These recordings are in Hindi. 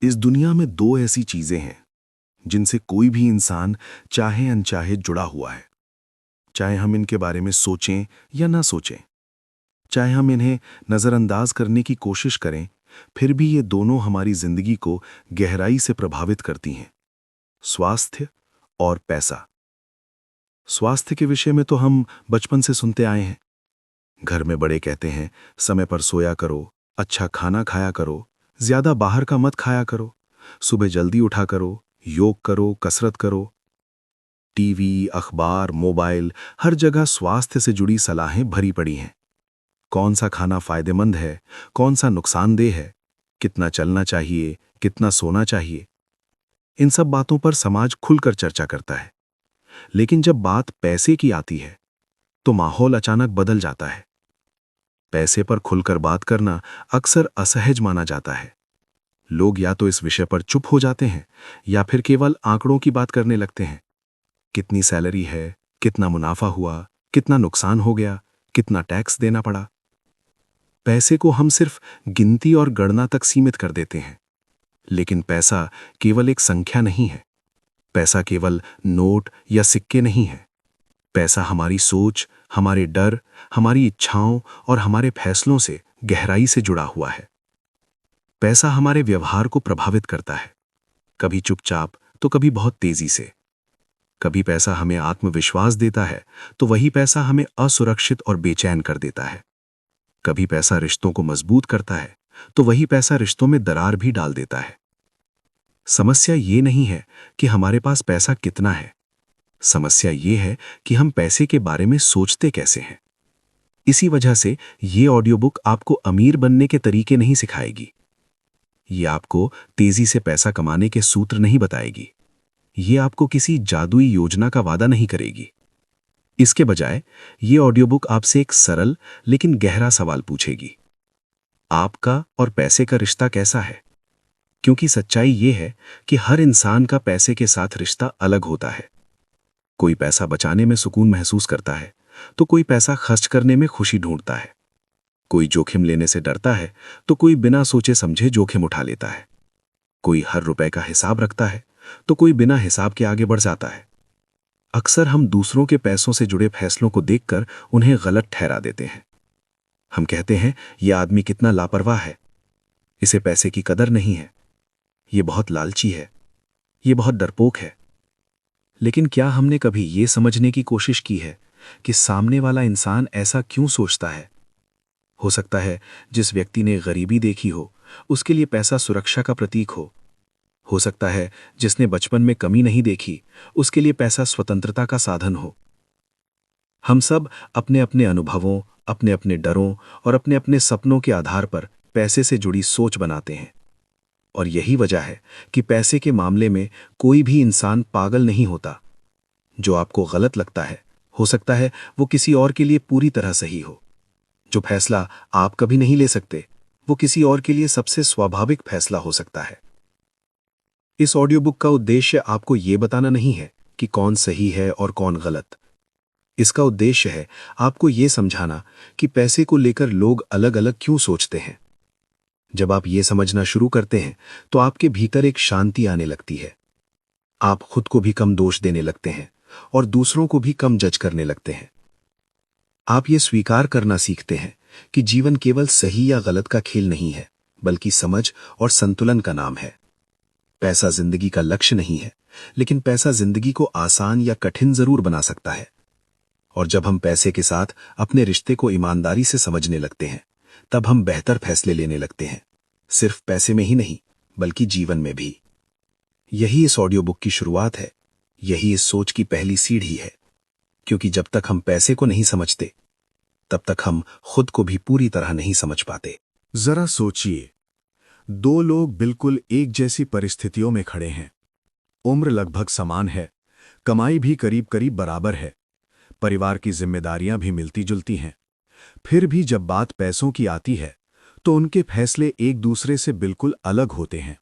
इस दुनिया में दो ऐसी चीजें हैं जिनसे कोई भी इंसान चाहे अनचाहे जुड़ा हुआ है। चाहे हम इनके बारे में सोचें या ना सोचें, चाहे हम इन्हें नज़रअंदाज करने की कोशिश करें, फिर भी ये दोनों हमारी जिंदगी को गहराई से प्रभावित करती हैं। स्वास्थ्य और पैसा। स्वास्थ्य के विषय में तो हम बचपन से सुनते आए हैं। घर में बड़े कहते हैं, समय पर सोया करो, अच्छा खाना खाया करो, ज्यादा बाहर का मत खाया करो, सुबह जल्दी उठा करो, योग करो, कसरत करो। टीवी, अखबार, मोबाइल, हर जगह स्वास्थ्य से जुड़ी सलाहें भरी पड़ी हैं। कौन सा खाना फायदेमंद है, कौन सा नुकसानदेह है, कितना चलना चाहिए, कितना सोना चाहिए, इन सब बातों पर समाज खुलकर चर्चा करता है। लेकिन जब बात पैसे की आती है तो माहौल अचानक बदल जाता है। पैसे पर खुलकर बात करना अक्सर असहज माना जाता है। लोग या तो इस विषय पर चुप हो जाते हैं या फिर केवल आंकड़ों की बात करने लगते हैं। कितनी सैलरी है, कितना मुनाफा हुआ, कितना नुकसान हो गया, कितना टैक्स देना पड़ा। पैसे को हम सिर्फ गिनती और गणना तक सीमित कर देते हैं। लेकिन पैसा केवल एक संख्या नहीं है। पैसा केवल नोट या सिक्के नहीं है। पैसा हमारी सोच, हमारे डर, हमारी इच्छाओं और हमारे फैसलों से गहराई से जुड़ा हुआ है। पैसा हमारे व्यवहार को प्रभावित करता है, कभी चुपचाप तो कभी बहुत तेजी से। कभी पैसा हमें आत्मविश्वास देता है तो वही पैसा हमें असुरक्षित और बेचैन कर देता है। कभी पैसा रिश्तों को मजबूत करता है तो वही पैसा रिश्तों में दरार भी डाल देता है। समस्या ये नहीं है कि हमारे पास पैसा कितना है। समस्या ये है कि हम पैसे के बारे में सोचते कैसे हैं। इसी वजह से ये ऑडियो बुक आपको अमीर बनने के तरीके नहीं सिखाएगी। ये आपको तेजी से पैसा कमाने के सूत्र नहीं बताएगी। ये आपको किसी जादुई योजना का वादा नहीं करेगी। इसके बजाय ये ऑडियो बुक आपसे एक सरल लेकिन गहरा सवाल पूछेगी। आपका और पैसे का रिश्ता कैसा है? क्योंकि सच्चाई ये है कि हर इंसान का पैसे के साथ रिश्ता अलग होता है। कोई पैसा बचाने में सुकून महसूस करता है तो कोई पैसा खर्च करने में खुशी ढूंढता है। कोई जोखिम लेने से डरता है तो कोई बिना सोचे समझे जोखिम उठा लेता है। कोई हर रुपए का हिसाब रखता है तो कोई बिना हिसाब के आगे बढ़ जाता है। अक्सर हम दूसरों के पैसों से जुड़े फैसलों को देखकर उन्हें गलत ठहरा देते हैं। हम कहते हैं, यह आदमी कितना लापरवाह है, इसे पैसे की कदर नहीं है, ये बहुत लालची है, ये बहुत डरपोक है। लेकिन क्या हमने कभी ये समझने की कोशिश की है कि सामने वाला इंसान ऐसा क्यों सोचता है? हो सकता है जिस व्यक्ति ने गरीबी देखी हो, उसके लिए पैसा सुरक्षा का प्रतीक हो। हो सकता है जिसने बचपन में कमी नहीं देखी, उसके लिए पैसा स्वतंत्रता का साधन हो। हम सब अपने अपने अनुभवों, अपने अपने डरों और अपने अपने सपनों के आधार पर पैसे से जुड़ी सोच बनाते हैं। और यही वजह है कि पैसे के मामले में कोई भी इंसान पागल नहीं होता। जो आपको गलत लगता है, हो सकता है वो किसी और के लिए पूरी तरह सही हो। जो फैसला आप कभी नहीं ले सकते, वो किसी और के लिए सबसे स्वाभाविक फैसला हो सकता है। इस ऑडियो बुक का उद्देश्य आपको ये बताना नहीं है कि कौन सही है और कौन गलत। इसका उद्देश्य है आपको ये समझाना कि पैसे को लेकर लोग अलग अलग क्यों सोचते हैं। जब आप ये समझना शुरू करते हैं तो आपके भीतर एक शांति आने लगती है। आप खुद को भी कम दोष देने लगते हैं और दूसरों को भी कम जज करने लगते हैं। आप ये स्वीकार करना सीखते हैं कि जीवन केवल सही या गलत का खेल नहीं है, बल्कि समझ और संतुलन का नाम है। पैसा जिंदगी का लक्ष्य नहीं है, लेकिन पैसा जिंदगी को आसान या कठिन जरूर बना सकता है। और जब हम पैसे के साथ अपने रिश्ते को ईमानदारी से समझने लगते हैं, तब हम बेहतर फैसले लेने लगते हैं, सिर्फ पैसे में ही नहीं, बल्कि जीवन में भी। यही इस ऑडियो बुक की शुरुआत है, यही इस सोच की पहली सीढ़ी है। क्योंकि जब तक हम पैसे को नहीं समझते, तब तक हम खुद को भी पूरी तरह नहीं समझ पाते। जरा सोचिए, दो लोग बिल्कुल एक जैसी परिस्थितियों में खड़े हैं। उम्र लगभग समान है, कमाई भी करीब करीब बराबर है, परिवार की जिम्मेदारियां भी मिलती जुलती हैं। फिर भी जब बात पैसों की आती है तो उनके फैसले एक दूसरे से बिल्कुल अलग होते हैं।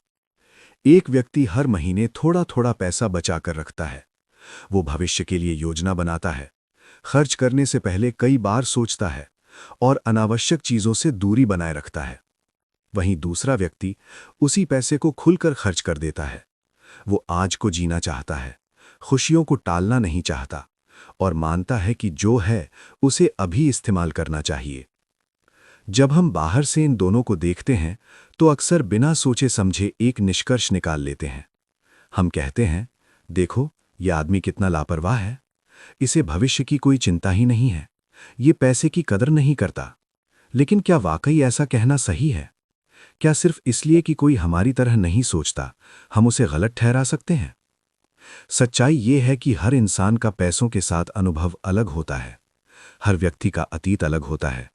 एक व्यक्ति हर महीने थोड़ा थोड़ा पैसा बचाकर रखता है। वो भविष्य के लिए योजना बनाता है, खर्च करने से पहले कई बार सोचता है और अनावश्यक चीजों से दूरी बनाए रखता है। वहीं दूसरा व्यक्ति उसी पैसे को खुलकर खर्च कर देता है। वो आज को जीना चाहता है, खुशियों को टालना नहीं चाहता और मानता है कि जो है उसे अभी इस्तेमाल करना चाहिए। जब हम बाहर से इन दोनों को देखते हैं तो अक्सर बिना सोचे समझे एक निष्कर्ष निकाल लेते हैं। हम कहते हैं, देखो यह आदमी कितना लापरवाह है, इसे भविष्य की कोई चिंता ही नहीं है, ये पैसे की कदर नहीं करता। लेकिन क्या वाकई ऐसा कहना सही है? क्या सिर्फ इसलिए कि कोई हमारी तरह नहीं सोचता हम उसे गलत ठहरा सकते हैं? सच्चाई ये है कि हर इंसान का पैसों के साथ अनुभव अलग होता है। हर व्यक्ति का अतीत अलग होता है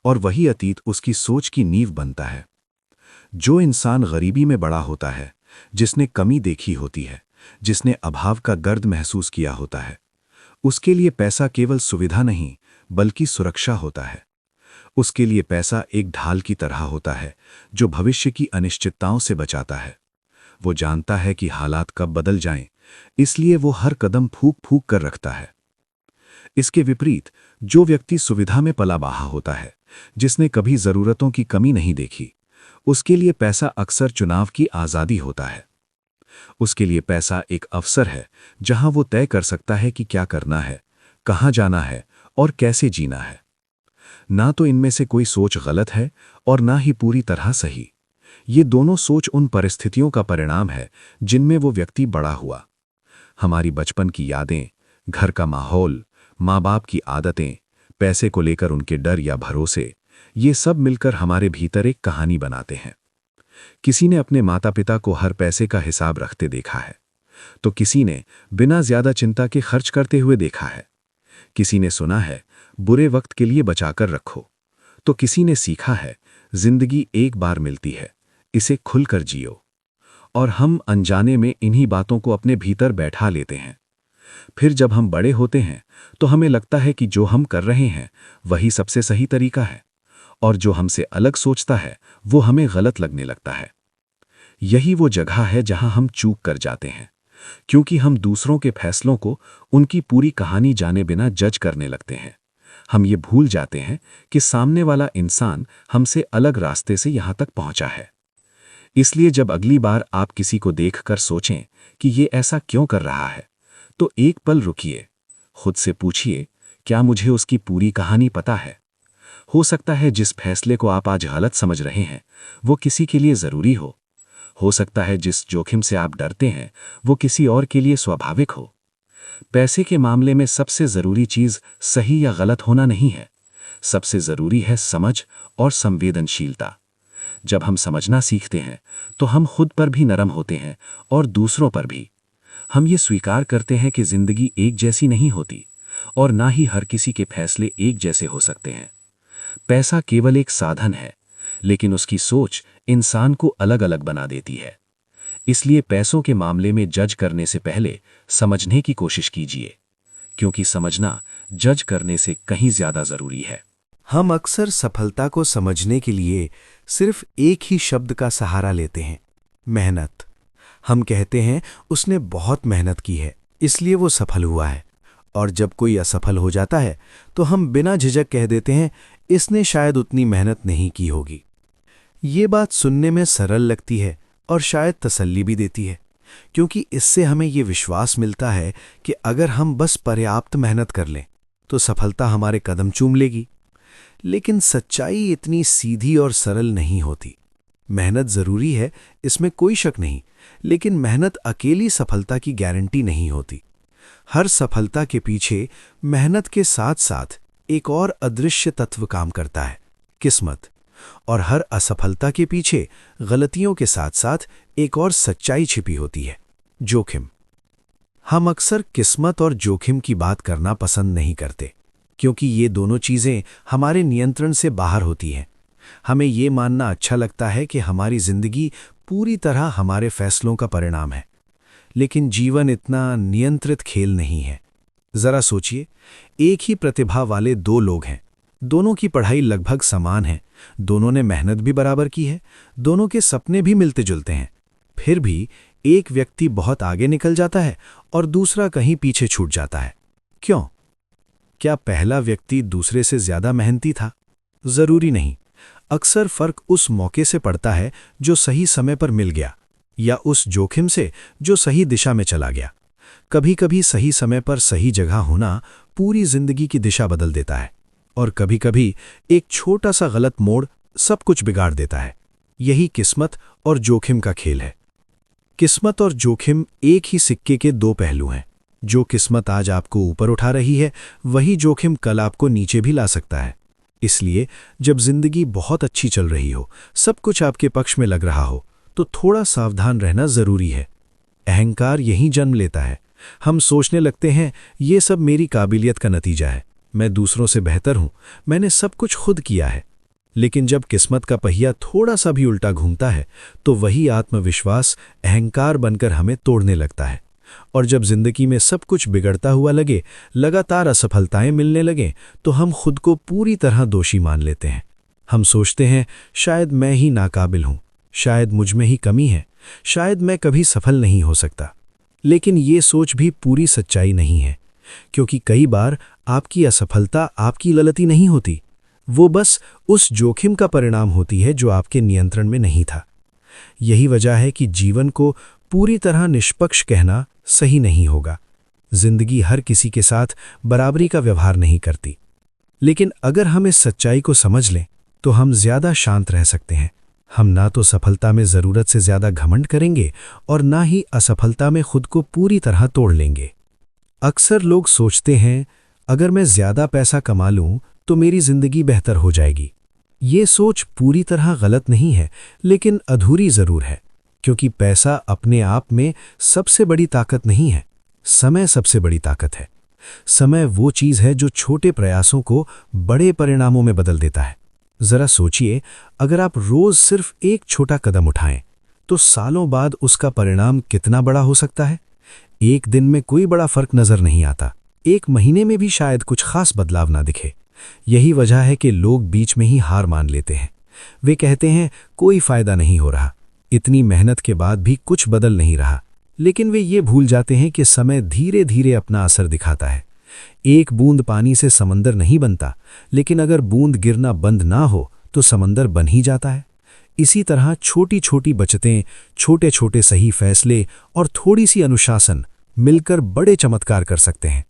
और वही अतीत उसकी सोच की नींव बनता है। जो इंसान गरीबी में बड़ा होता है, जिसने कमी देखी होती है, जिसने अभाव का दर्द महसूस किया होता है, उसके लिए पैसा केवल सुविधा नहीं बल्कि सुरक्षा होता है। उसके लिए पैसा एक ढाल की तरह होता है जो भविष्य की अनिश्चितताओं से बचाता है। वो जानता है कि हालात कब बदल जाएं, इसलिए वो हर कदम फूंक फूंक कर रखता है। इसके विपरीत जो व्यक्ति सुविधा में पला बहा होता है, जिसने कभी जरूरतों की कमी नहीं देखी, उसके लिए पैसा अक्सर चुनाव की आज़ादी होता है। उसके लिए पैसा एक अवसर है जहां वो तय कर सकता है कि क्या करना है, कहां जाना है और कैसे जीना है। ना तो इनमें से कोई सोच गलत है और ना ही पूरी तरह सही। ये दोनों सोच उन परिस्थितियों का परिणाम है जिनमें वो व्यक्ति बड़ा हुआ। हमारी बचपन की यादें, घर का माहौल, माँ बाप की आदतें, पैसे को लेकर उनके डर या भरोसे, ये सब मिलकर हमारे भीतर एक कहानी बनाते हैं। किसी ने अपने माता पिता को हर पैसे का हिसाब रखते देखा है, तो किसी ने बिना ज्यादा चिंता के खर्च करते हुए देखा है। किसी ने सुना है बुरे वक्त के लिए बचाकर रखो, तो किसी ने सीखा है जिंदगी एक बार मिलती है, इसे खुलकर जियो। और हम अनजाने में इन्हीं बातों को अपने भीतर बैठा लेते हैं। फिर जब हम बड़े होते हैं तो हमें लगता है कि जो हम कर रहे हैं वही सबसे सही तरीका है, और जो हमसे अलग सोचता है वो हमें गलत लगने लगता है। यही वो जगह है जहां हम चूक कर जाते हैं, क्योंकि हम दूसरों के फैसलों को उनकी पूरी कहानी जाने बिना जज करने लगते हैं। हम ये भूल जाते हैं कि सामने वाला इंसान हमसे अलग रास्ते से यहां तक पहुंचा है। इसलिए जब अगली बार आप किसी को देखकर सोचें कि ये ऐसा क्यों कर रहा है, तो एक पल रुकिए, खुद से पूछिए, क्या मुझे उसकी पूरी कहानी पता है? हो सकता है जिस फैसले को आप आज गलत समझ रहे हैं वो किसी के लिए जरूरी हो। हो सकता है जिस जोखिम से आप डरते हैं वो किसी और के लिए स्वाभाविक हो। पैसे के मामले में सबसे जरूरी चीज सही या गलत होना नहीं है, सबसे जरूरी है समझ और संवेदनशीलता। जब हम समझना सीखते हैं तो हम खुद पर भी नरम होते हैं और दूसरों पर भी। हम ये स्वीकार करते हैं कि जिंदगी एक जैसी नहीं होती और ना ही हर किसी के फैसले एक जैसे हो सकते हैं। पैसा केवल एक साधन है, लेकिन उसकी सोच इंसान को अलग अलग बना देती है। इसलिए पैसों के मामले में जज करने से पहले समझने की कोशिश कीजिए, क्योंकि समझना जज करने से कहीं ज्यादा जरूरी है। हम अक्सर सफलता को समझने के लिए सिर्फ एक ही शब्द का सहारा लेते हैं, मेहनत। हम कहते हैं उसने बहुत मेहनत की है इसलिए वो सफल हुआ है, और जब कोई असफल हो जाता है तो हम बिना झिझक कह देते हैं इसने शायद उतनी मेहनत नहीं की होगी। ये बात सुनने में सरल लगती है और शायद तसल्ली भी देती है, क्योंकि इससे हमें ये विश्वास मिलता है कि अगर हम बस पर्याप्त मेहनत कर लें तो सफलता हमारे कदम चूम लेगी। लेकिन सच्चाई इतनी सीधी और सरल नहीं होती। मेहनत जरूरी है, इसमें कोई शक नहीं, लेकिन मेहनत अकेली सफलता की गारंटी नहीं होती। हर सफलता के पीछे मेहनत के साथ साथ एक और अदृश्य तत्व काम करता है, किस्मत। और हर असफलता के पीछे गलतियों के साथ साथ एक और सच्चाई छिपी होती है, जोखिम। हम अक्सर किस्मत और जोखिम की बात करना पसंद नहीं करते, क्योंकि ये दोनों चीजें हमारे नियंत्रण से बाहर होती हैं। हमें ये मानना अच्छा लगता है कि हमारी जिंदगी पूरी तरह हमारे फैसलों का परिणाम है, लेकिन जीवन इतना नियंत्रित खेल नहीं है। जरा सोचिए, एक ही प्रतिभा वाले दो लोग हैं, दोनों की पढ़ाई लगभग समान है, दोनों ने मेहनत भी बराबर की है, दोनों के सपने भी मिलते जुलते हैं। फिर भी एक व्यक्ति बहुत आगे निकल जाता है और दूसरा कहीं पीछे छूट जाता है। क्यों? क्या पहला व्यक्ति दूसरे से ज्यादा मेहनती था? जरूरी नहीं। अक्सर फर्क उस मौके से पड़ता है जो सही समय पर मिल गया, या उस जोखिम से जो सही दिशा में चला गया। कभी-कभी सही समय पर सही जगह होना पूरी जिंदगी की दिशा बदल देता है, और कभी-कभी एक छोटा सा गलत मोड़ सब कुछ बिगाड़ देता है। यही किस्मत और जोखिम का खेल है। किस्मत और जोखिम एक ही सिक्के के दो पहलू हैं। जो किस्मत आज आपको ऊपर उठा रही है, वही जोखिम कल आपको नीचे भी ला सकता है। इसलिए जब जिंदगी बहुत अच्छी चल रही हो, सब कुछ आपके पक्ष में लग रहा हो, तो थोड़ा सावधान रहना जरूरी है। अहंकार यहीं जन्म लेता है। हम सोचने लगते हैं, ये सब मेरी काबिलियत का नतीजा है, मैं दूसरों से बेहतर हूं, मैंने सब कुछ खुद किया है। लेकिन जब किस्मत का पहिया थोड़ा सा भी उल्टा घूमता है, तो वही आत्मविश्वास अहंकार बनकर हमें तोड़ने लगता है। और जब जिंदगी में सब कुछ बिगड़ता हुआ लगे, लगातार असफलताएं मिलने लगें, तो हम खुद को पूरी तरह दोषी मान लेते हैं। हम सोचते हैं, शायद मैं ही नाकाबिल हूं, शायद मुझ में ही कमी है, शायद मैं कभी सफल नहीं हो सकता। लेकिन ये सोच भी पूरी सच्चाई नहीं है, क्योंकि कई बार आपकी असफलता आपकी गलती नहीं होती, वो बस उस जोखिम का परिणाम होती है जो आपके नियंत्रण में नहीं था। यही वजह है कि जीवन को पूरी तरह निष्पक्ष कहना सही नहीं होगा। जिंदगी हर किसी के साथ बराबरी का व्यवहार नहीं करती। लेकिन अगर हम इस सच्चाई को समझ लें, तो हम ज्यादा शांत रह सकते हैं। हम ना तो सफलता में जरूरत से ज्यादा घमंड करेंगे, और ना ही असफलता में खुद को पूरी तरह तोड़ लेंगे। अक्सर लोग सोचते हैं, अगर मैं ज्यादा पैसा कमा लूं तो मेरी जिंदगी बेहतर हो जाएगी। ये सोच पूरी तरह गलत नहीं है, लेकिन अधूरी जरूर है, क्योंकि पैसा अपने आप में सबसे बड़ी ताकत नहीं है। समय सबसे बड़ी ताकत है। समय वो चीज है जो छोटे प्रयासों को बड़े परिणामों में बदल देता है। जरा सोचिए, अगर आप रोज सिर्फ एक छोटा कदम उठाएं, तो सालों बाद उसका परिणाम कितना बड़ा हो सकता है। एक दिन में कोई बड़ा फर्क नजर नहीं आता, एक महीने में भी शायद कुछ खास बदलाव ना दिखे। यही वजह है कि लोग बीच में ही हार मान लेते हैं। वे कहते हैं, कोई फायदा नहीं हो रहा, इतनी मेहनत के बाद भी कुछ बदल नहीं रहा। लेकिन वे ये भूल जाते हैं कि समय धीरे धीरे अपना असर दिखाता है। एक बूंद पानी से समंदर नहीं बनता, लेकिन अगर बूंद गिरना बंद ना हो तो समंदर बन ही जाता है। इसी तरह छोटी छोटी बचतें, छोटे छोटे सही फैसले और थोड़ी सी अनुशासन मिलकर बड़े चमत्कार कर सकते हैं।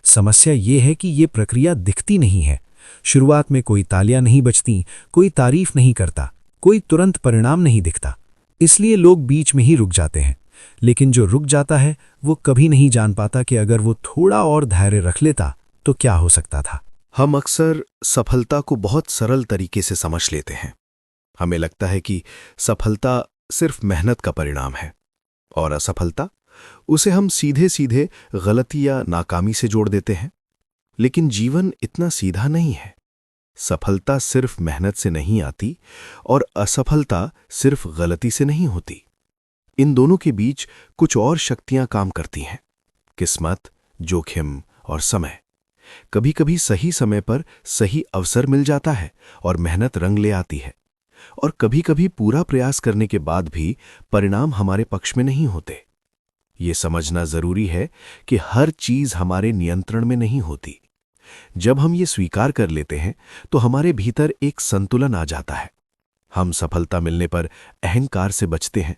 समस्या ये है कि ये प्रक्रिया दिखती नहीं है। शुरुआत में कोई तालियां नहीं बजती, कोई तारीफ नहीं करता, कोई तुरंत परिणाम नहीं दिखता। इसलिए लोग बीच में ही रुक जाते हैं। लेकिन जो रुक जाता है, वो कभी नहीं जान पाता कि अगर वो थोड़ा और धैर्य रख लेता तो क्या हो सकता था। हम अक्सर सफलता को बहुत सरल तरीके से समझ लेते हैं। हमें लगता है कि सफलता सिर्फ मेहनत का परिणाम है, और असफलता उसे हम सीधे सीधे गलती या नाकामी से जोड़ देते हैं। लेकिन जीवन इतना सीधा नहीं है। सफलता सिर्फ मेहनत से नहीं आती, और असफलता सिर्फ गलती से नहीं होती। इन दोनों के बीच कुछ और शक्तियां काम करती हैं: किस्मत, जोखिम और समय। कभी कभी सही समय पर सही अवसर मिल जाता है और मेहनत रंग ले आती है, और कभी कभी पूरा प्रयास करने के बाद भी परिणाम हमारे पक्ष में नहीं होते। ये समझना जरूरी है कि हर चीज हमारे नियंत्रण में नहीं होती। जब हम ये स्वीकार कर लेते हैं, तो हमारे भीतर एक संतुलन आ जाता है। हम सफलता मिलने पर अहंकार से बचते हैं,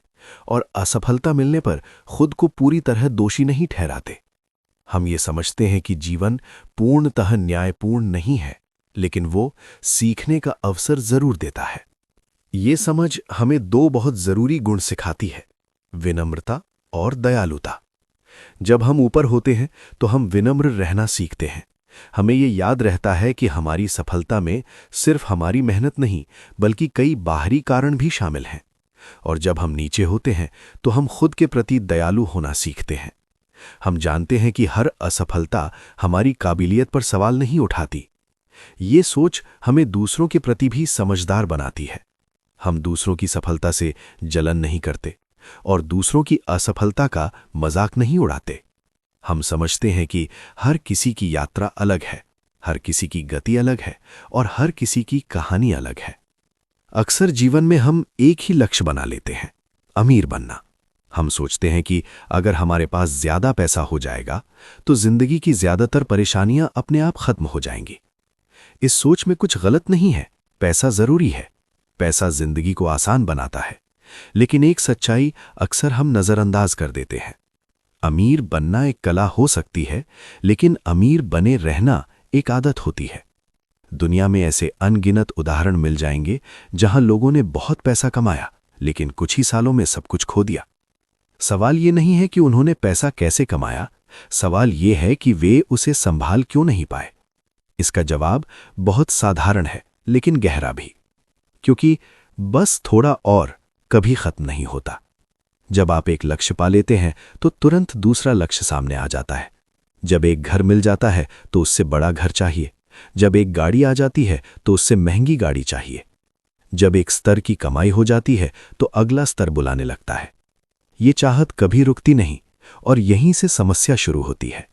और असफलता मिलने पर खुद को पूरी तरह दोषी नहीं ठहराते। हम ये समझते हैं कि जीवन पूर्णतः न्यायपूर्ण नहीं है, लेकिन वो सीखने का अवसर जरूर देता है। ये समझ हमें दो बहुत जरूरी गुण सिखाती है: विनम्रता और दयालुता। जब हम ऊपर होते हैं, तो हम विनम्र रहना सीखते हैं। हमें ये याद रहता है कि हमारी सफलता में सिर्फ हमारी मेहनत नहीं, बल्कि कई बाहरी कारण भी शामिल हैं। और जब हम नीचे होते हैं, तो हम खुद के प्रति दयालु होना सीखते हैं। हम जानते हैं कि हर असफलता हमारी काबिलियत पर सवाल नहीं उठाती। ये सोच हमें दूसरों के प्रति भी समझदार बनाती है। हम दूसरों की सफलता से जलन नहीं करते, और दूसरों की असफलता का मजाक नहीं उड़ाते। हम समझते हैं कि हर किसी की यात्रा अलग है, हर किसी की गति अलग है, और हर किसी की कहानी अलग है। अक्सर जीवन में हम एक ही लक्ष्य बना लेते हैं: अमीर बनना। हम सोचते हैं कि अगर हमारे पास ज्यादा पैसा हो जाएगा, तो जिंदगी की ज्यादातर परेशानियां अपने आप खत्म हो जाएंगी। इस सोच में कुछ गलत नहीं है। पैसा जरूरी है, पैसा जिंदगी को आसान बनाता है, लेकिन एक सच्चाई अक्सर हम नजरअंदाज कर देते हैं। अमीर बनना एक कला हो सकती है, लेकिन अमीर बने रहना एक आदत होती है। दुनिया में ऐसे अनगिनत उदाहरण मिल जाएंगे जहां लोगों ने बहुत पैसा कमाया, लेकिन कुछ ही सालों में सब कुछ खो दिया। सवाल ये नहीं है कि उन्होंने पैसा कैसे कमाया, सवाल ये है कि वे उसे संभाल क्यों नहीं पाए। इसका जवाब बहुत साधारण है, लेकिन गहरा भी, क्योंकि बस थोड़ा और कभी खत्म नहीं होता। जब आप एक लक्ष्य पा लेते हैं तो तुरंत दूसरा लक्ष्य सामने आ जाता है। जब एक घर मिल जाता है तो उससे बड़ा घर चाहिए। जब एक गाड़ी आ जाती है तो उससे महंगी गाड़ी चाहिए। जब एक स्तर की कमाई हो जाती है तो अगला स्तर बुलाने लगता है। ये चाहत कभी रुकती नहीं और यहीं से समस्या शुरू होती है।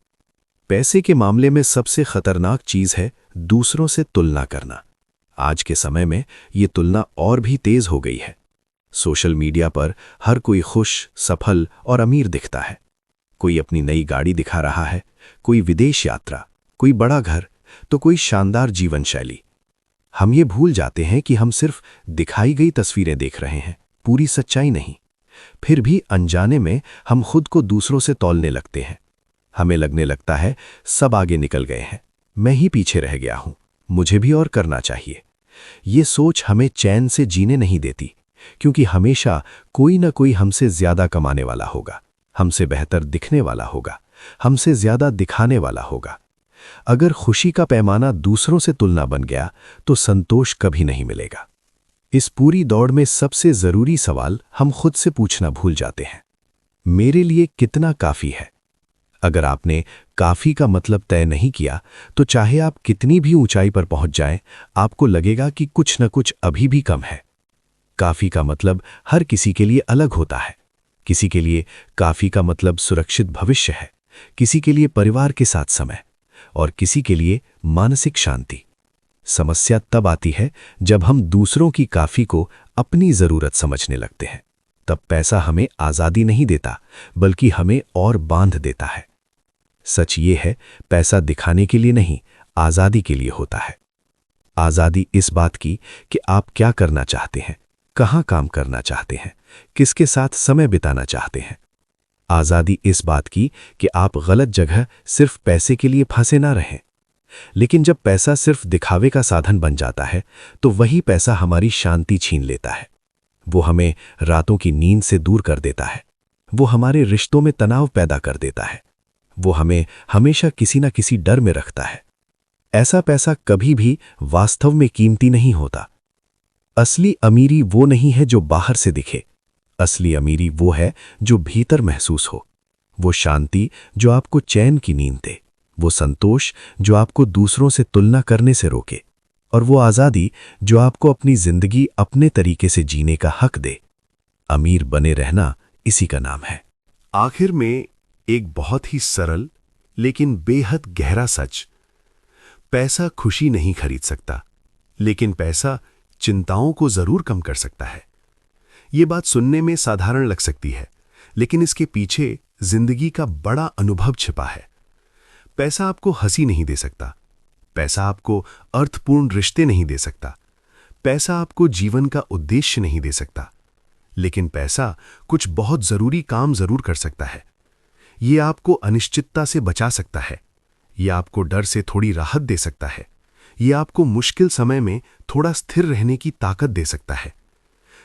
पैसे के मामले में सबसे खतरनाक चीज है दूसरों से तुलना करना। आज के समय में ये तुलना और भी तेज हो गई है। सोशल मीडिया पर हर कोई खुश, सफल और अमीर दिखता है। कोई अपनी नई गाड़ी दिखा रहा है, कोई विदेश यात्रा, कोई बड़ा घर, तो कोई शानदार जीवन शैली। हम ये भूल जाते हैं कि हम सिर्फ दिखाई गई तस्वीरें देख रहे हैं, पूरी सच्चाई नहीं। फिर भी अनजाने में हम खुद को दूसरों से तौलने लगते हैं। हमें लगने लगता है सब आगे निकल गए हैं, मैं ही पीछे रह गया हूं, मुझे भी और करना चाहिए। ये सोच हमें चैन से जीने नहीं देती, क्योंकि हमेशा कोई ना कोई हमसे ज्यादा कमाने वाला होगा, हमसे बेहतर दिखने वाला होगा, हमसे ज्यादा दिखाने वाला होगा। अगर खुशी का पैमाना दूसरों से तुलना बन गया तो संतोष कभी नहीं मिलेगा। इस पूरी दौड़ में सबसे जरूरी सवाल हम खुद से पूछना भूल जाते हैं, मेरे लिए कितना काफी है? अगर आपने काफी का मतलब तय नहीं किया तो चाहे आप कितनी भी ऊंचाई पर पहुंच जाएं, आपको लगेगा कि कुछ न कुछ अभी भी कम है। काफी का मतलब हर किसी के लिए अलग होता है। किसी के लिए काफी का मतलब सुरक्षित भविष्य है, किसी के लिए परिवार के साथ समय, और किसी के लिए मानसिक शांति। समस्या तब आती है जब हम दूसरों की काफी को अपनी जरूरत समझने लगते हैं। तब पैसा हमें आजादी नहीं देता, बल्कि हमें और बांध देता है। सच ये है, पैसा दिखाने के लिए नहीं, आजादी के लिए होता है। आजादी इस बात की कि आप क्या करना चाहते हैं, कहां काम करना चाहते हैं, किसके साथ समय बिताना चाहते हैं। आजादी इस बात की कि आप गलत जगह सिर्फ पैसे के लिए फंसे ना रहें। लेकिन जब पैसा सिर्फ दिखावे का साधन बन जाता है तो वही पैसा हमारी शांति छीन लेता है। वो हमें रातों की नींद से दूर कर देता है। वो हमारे रिश्तों में तनाव पैदा कर देता है। वो हमें हमेशा किसी न किसी डर में रखता है। ऐसा पैसा कभी भी वास्तव में कीमती नहीं होता। असली अमीरी वो नहीं है जो बाहर से दिखे। असली अमीरी वो है जो भीतर महसूस हो। वो शांति जो आपको चैन की नींद दे, वो संतोष जो आपको दूसरों से तुलना करने से रोके, और वो आज़ादी जो आपको अपनी जिंदगी अपने तरीके से जीने का हक दे। अमीर बने रहना इसी का नाम है। आखिर में एक बहुत ही सरल लेकिन बेहद गहरा सच, पैसा खुशी नहीं खरीद सकता, लेकिन पैसा चिंताओं को जरूर कम कर सकता है। ये बात सुनने में साधारण लग सकती है, लेकिन इसके पीछे जिंदगी का बड़ा अनुभव छिपा है। पैसा आपको हंसी नहीं दे सकता, पैसा आपको अर्थपूर्ण रिश्ते नहीं दे सकता, पैसा आपको जीवन का उद्देश्य नहीं दे सकता, लेकिन पैसा कुछ बहुत जरूरी काम जरूर कर सकता है। ये आपको अनिश्चितता से बचा सकता है, ये आपको डर से थोड़ी राहत दे सकता है, ये आपको मुश्किल समय में थोड़ा स्थिर रहने की ताकत दे सकता है।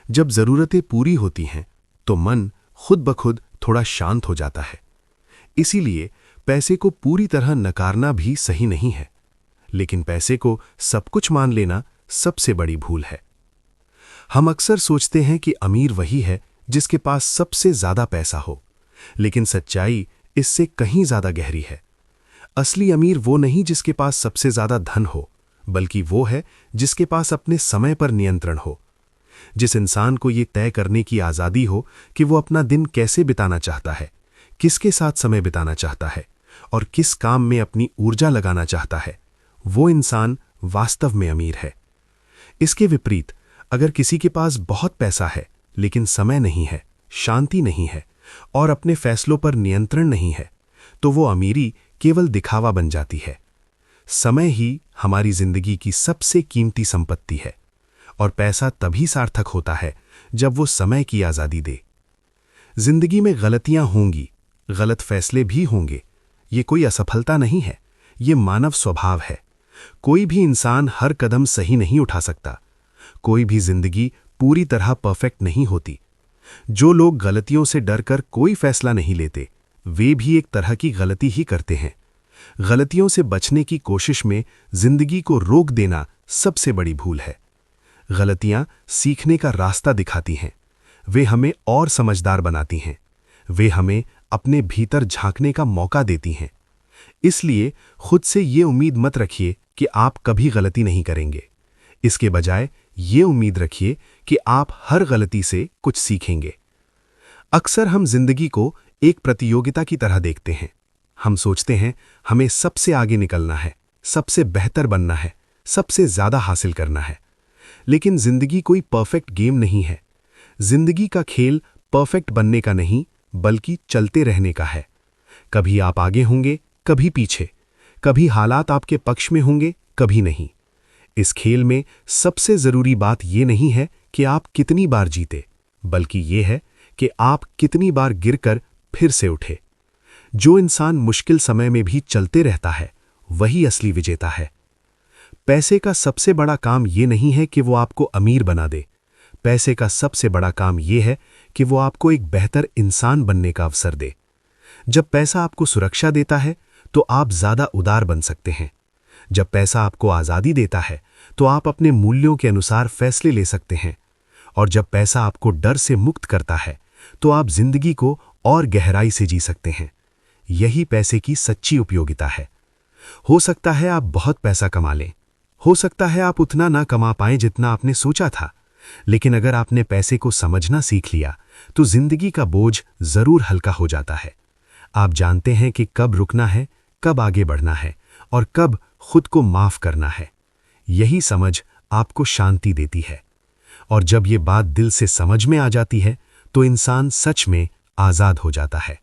जब जरूरतें पूरी होती हैं तो मन खुद ब खुद थोड़ा शांत हो जाता है। इसीलिए पैसे को पूरी तरह नकारना भी सही नहीं है, लेकिन पैसे को सब कुछ मान लेना सबसे बड़ी भूल है। हम अक्सर सोचते हैं कि अमीर वही है जिसके पास सबसे ज्यादा पैसा हो, लेकिन सच्चाई इससे कहीं ज्यादा गहरी है। असली अमीर वो नहीं जिसके पास सबसे ज्यादा धन हो, बल्कि वो है जिसके पास अपने समय पर नियंत्रण हो। जिस इंसान को ये तय करने की आजादी हो कि वो अपना दिन कैसे बिताना चाहता है, किसके साथ समय बिताना चाहता है और किस काम में अपनी ऊर्जा लगाना चाहता है, वो इंसान वास्तव में अमीर है। इसके विपरीत अगर किसी के पास बहुत पैसा है लेकिन समय नहीं है, शांति नहीं है और अपने फैसलों पर नियंत्रण नहीं है, तो वो अमीरी केवल दिखावा बन जाती है। समय ही हमारी जिंदगी की सबसे कीमती संपत्ति है और पैसा तभी सार्थक होता है जब वो समय की आज़ादी दे। जिंदगी में गलतियां होंगी, गलत फैसले भी होंगे। ये कोई असफलता नहीं है, ये मानव स्वभाव है। कोई भी इंसान हर कदम सही नहीं उठा सकता। कोई भी जिंदगी पूरी तरह परफेक्ट नहीं होती। जो लोग गलतियों से डरकर कोई फैसला नहीं लेते, वे भी एक तरह की गलती ही करते हैं। गलतियों से बचने की कोशिश में जिंदगी को रोक देना सबसे बड़ी भूल है। गलतियां सीखने का रास्ता दिखाती हैं। वे हमें और समझदार बनाती हैं। वे हमें अपने भीतर झांकने का मौका देती हैं। इसलिए खुद से ये उम्मीद मत रखिए कि आप कभी गलती नहीं करेंगे। इसके बजाय ये उम्मीद रखिए कि आप हर गलती से कुछ सीखेंगे। अक्सर हम जिंदगी को एक प्रतियोगिता की तरह देखते हैं। हम सोचते हैं हमें सबसे आगे निकलना है, सबसे बेहतर बनना है, सबसे ज्यादा हासिल करना है। लेकिन जिंदगी कोई परफेक्ट गेम नहीं है। जिंदगी का खेल परफेक्ट बनने का नहीं, बल्कि चलते रहने का है। कभी आप आगे होंगे, कभी पीछे। कभी हालात आपके पक्ष में होंगे, कभी नहीं। इस खेल में सबसे जरूरी बात यह नहीं है कि आप कितनी बार जीते, बल्कि यह है कि आप कितनी बार गिरकर फिर से उठे। जो इंसान मुश्किल समय में भी चलते रहता है, वही असली विजेता है। पैसे का सबसे बड़ा काम यह नहीं है कि वो आपको अमीर बना दे। पैसे का सबसे बड़ा काम यह है कि वो आपको एक बेहतर इंसान बनने का अवसर दे। जब पैसा आपको सुरक्षा देता है, तो आप ज्यादा उदार बन सकते हैं। जब पैसा आपको आज़ादी देता है, तो आप अपने मूल्यों के अनुसार फैसले ले सकते हैं। और जब पैसा आपको डर से मुक्त करता है, तो आप जिंदगी को और गहराई से जी सकते हैं। यही पैसे की सच्ची उपयोगिता है। हो सकता है आप बहुत पैसा कमा लें, हो सकता है आप उतना ना कमा पाएं जितना आपने सोचा था, लेकिन अगर आपने पैसे को समझना सीख लिया, तो जिंदगी का बोझ जरूर हल्का हो जाता है। आप जानते हैं कि कब रुकना है, कब आगे बढ़ना है और कब खुद को माफ करना है। यही समझ आपको शांति देती है। और जब ये बात दिल से समझ में आ जाती है, तो इंसान सच में आजाद हो जाता है।